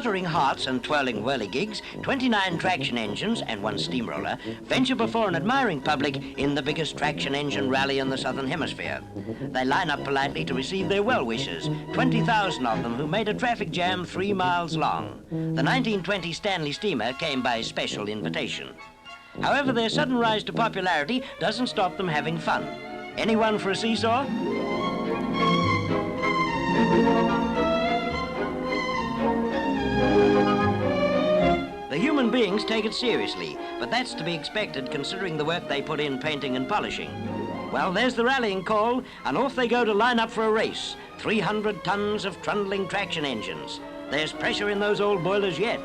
fluttering hearts and twirling whirligigs, 29 traction engines and 1 steamroller venture before an admiring public in the biggest traction engine rally in the Southern Hemisphere. They line up politely to receive their well-wishers, 20,000 of them who made a traffic jam 3 miles long. The 1920 Stanley steamer came by special invitation. However, their sudden rise to popularity doesn't stop them having fun. Anyone for a seesaw? The human beings take it seriously, but that's to be expected considering the work they put in painting and polishing. Well, there's the rallying call, and off they go to line up for a race. 300 tons of trundling traction engines. There's pressure in those old boilers yet.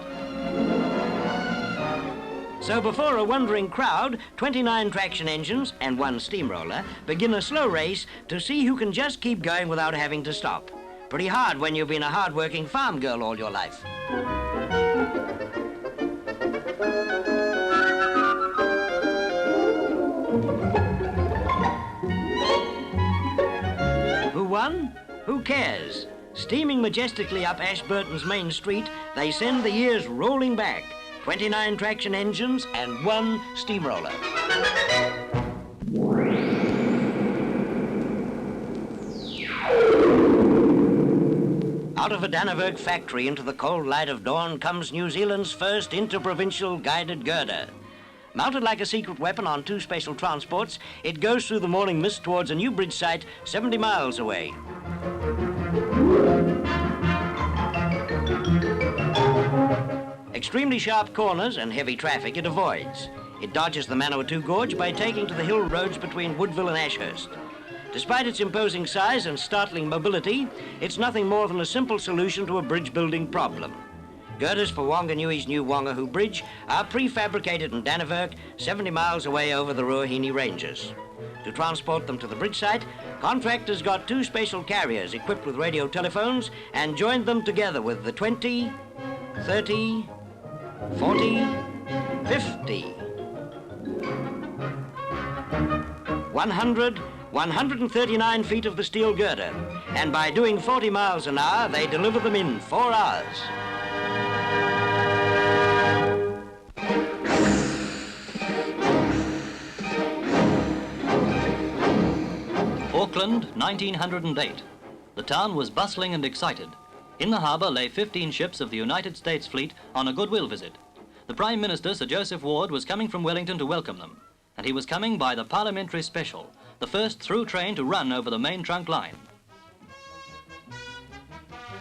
So before a wondering crowd, 29 traction engines and 1 steamroller begin a slow race to see who can just keep going without having to stop. Pretty hard when you've been a hard-working farm girl all your life. Who won? Who cares? Steaming majestically up Ashburton's main street, they send the years rolling back. 29 traction engines and 1 steamroller. Out of a Dannevirke factory into the cold light of dawn comes New Zealand's first inter-provincial guided girder. Mounted like a secret weapon on 2 special transports, it goes through the morning mist towards a new bridge site 70 miles away. Extremely sharp corners and heavy traffic it avoids. It dodges the Manganuioteao Gorge by taking to the hill roads between Woodville and Ashurst. Despite its imposing size and startling mobility, it's nothing more than a simple solution to a bridge-building problem. Girders for Wanganui's new Wangahoo Bridge are prefabricated in Dannevirke, 70 miles away over the Ruahine Ranges. To transport them to the bridge site, contractors got 2 special carriers equipped with radio telephones and joined them together with the 20, 30, 40, 50, 100, 139 feet of the steel girder, and by doing 40 miles an hour, they deliver them in 4 hours. Auckland, 1908. The town was bustling and excited. In the harbour lay 15 ships of the United States fleet on a goodwill visit. The Prime Minister, Sir Joseph Ward, was coming from Wellington to welcome them, and he was coming by the Parliamentary Special, the first through train to run over the main trunk line.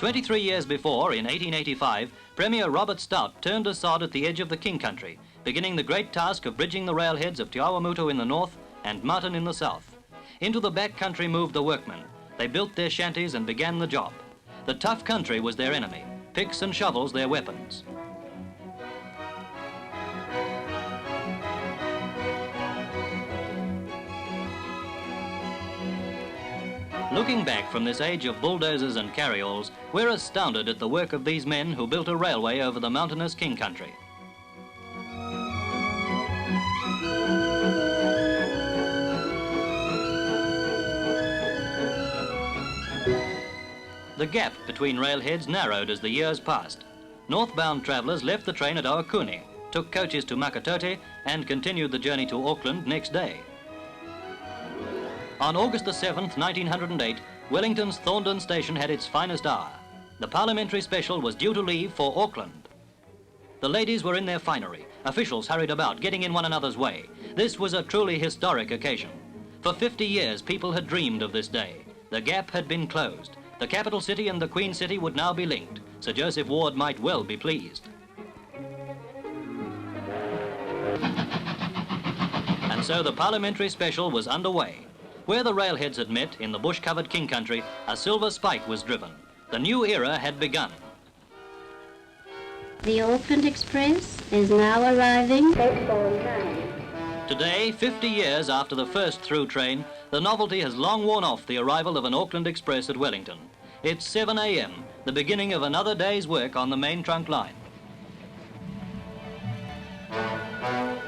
23 years before, in 1885, Premier Robert Stout turned a sod at the edge of the King Country, beginning the great task of bridging the railheads of Te Awamutu in the north and Martin in the south. Into the back country moved the workmen. They built their shanties and began the job. The tough country was their enemy, picks and shovels their weapons. Looking back from this age of bulldozers and carryalls, we're astounded at the work of these men who built a railway over the mountainous King Country. The gap between railheads narrowed as the years passed. Northbound travellers left the train at Oakuni, took coaches to Makatote and continued the journey to Auckland next day. On August the 7th, 1908, Wellington's Thorndon station had its finest hour. The Parliamentary Special was due to leave for Auckland. The ladies were in their finery. Officials hurried about, getting in one another's way. This was a truly historic occasion. For 50 years, people had dreamed of this day. The gap had been closed. The capital city and the Queen City would now be linked. Sir Joseph Ward might well be pleased. And so the Parliamentary Special was underway. Where the railheads had met, in the bush-covered King Country, a silver spike was driven. The new era had begun. The Auckland Express is now arriving. Today, 50 years after the first through train, the novelty has long worn off the arrival of an Auckland Express at Wellington. It's 7 a.m., the beginning of another day's work on the main trunk line.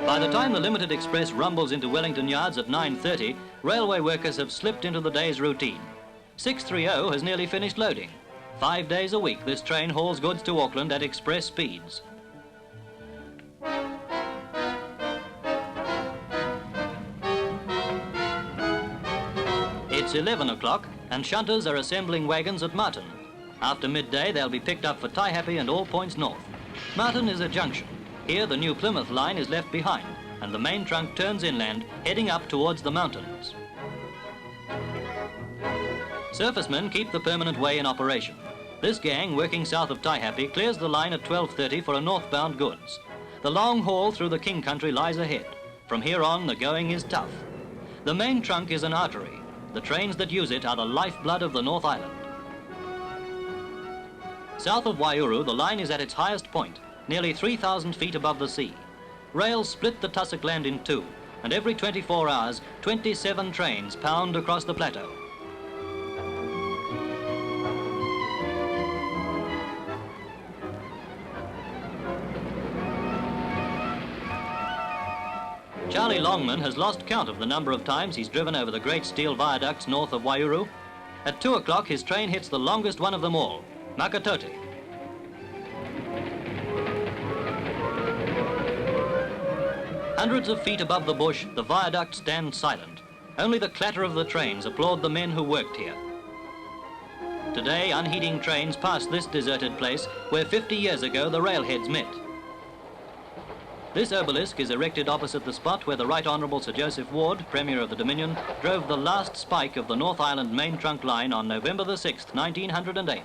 By the time the Limited Express rumbles into Wellington yards at 9:30, railway workers have slipped into the day's routine. 630 has nearly finished loading. 5 days a week, this train hauls goods to Auckland at express speeds. It's 11 o'clock and shunters are assembling wagons at Martin. After midday, they'll be picked up for Taihape and all points north. Martin is a junction. Here, the new Plymouth line is left behind, and the main trunk turns inland, heading up towards the mountains. Surfacemen keep the permanent way in operation. This gang, working south of Taihape, clears the line at 12:30 for a northbound goods. The long haul through the King Country lies ahead. From here on, the going is tough. The main trunk is an artery. The trains that use it are the lifeblood of the North Island. South of Waihuru, the line is at its highest point, nearly 3,000 feet above the sea. Rails split the tussock land in two, and every 24 hours, 27 trains pound across the plateau. Charlie Longman has lost count of the number of times he's driven over the great steel viaducts north of Waihuru. At 2 o'clock, his train hits the longest one of them all, Makatote. Hundreds of feet above the bush, the viaduct stands silent. Only the clatter of the trains applaud the men who worked here. Today, unheeding trains pass this deserted place where 50 years ago the railheads met. This obelisk is erected opposite the spot where the Right Honourable Sir Joseph Ward, Premier of the Dominion, drove the last spike of the North Island main trunk line on November the 6th, 1908.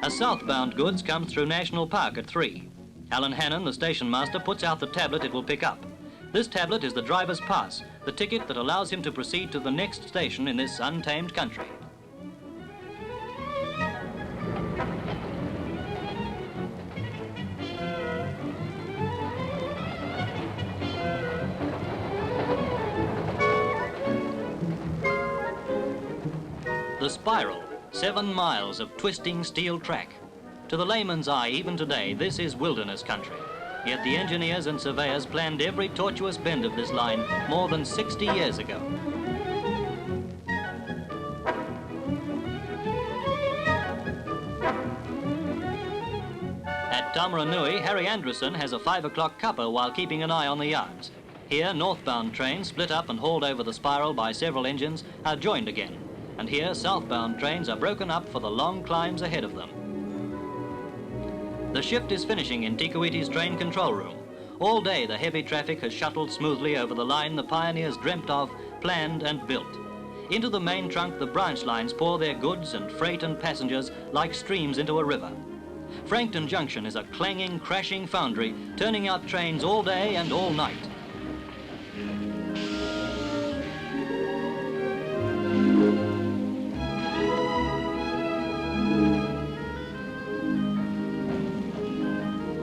A southbound goods comes through National Park at 3. Alan Hannon, the station master, puts out the tablet it will pick up. This tablet is the driver's pass, the ticket that allows him to proceed to the next station in this untamed country. The Spiral, 7 miles of twisting steel track. To the layman's eye, even today, this is wilderness country. Yet the engineers and surveyors planned every tortuous bend of this line more than 60 years ago. At Tamaranui, Harry Anderson has a 5 o'clock cuppa while keeping an eye on the yards. Here, northbound trains, split up and hauled over the spiral by several engines, are joined again. And here, southbound trains are broken up for the long climbs ahead of them. The shift is finishing in Tikuiti's train control room. All day, the heavy traffic has shuttled smoothly over the line the pioneers dreamt of, planned and built. Into the main trunk, the branch lines pour their goods and freight and passengers like streams into a river. Frankton Junction is a clanging, crashing foundry, turning out trains all day and all night.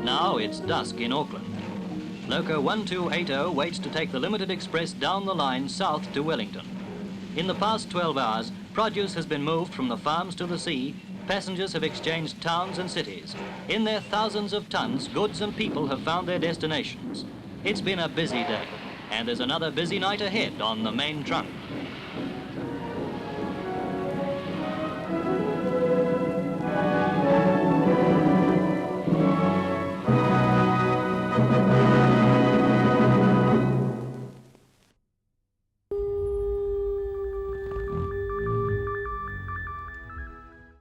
Now it's dusk in Auckland. Loco 1280 waits to take the limited express down the line south to Wellington. In the past 12 hours, produce has been moved from the farms to the sea, passengers have exchanged towns and cities. In their thousands of tons, goods and people have found their destinations. It's been a busy day, and there's another busy night ahead on the main trunk.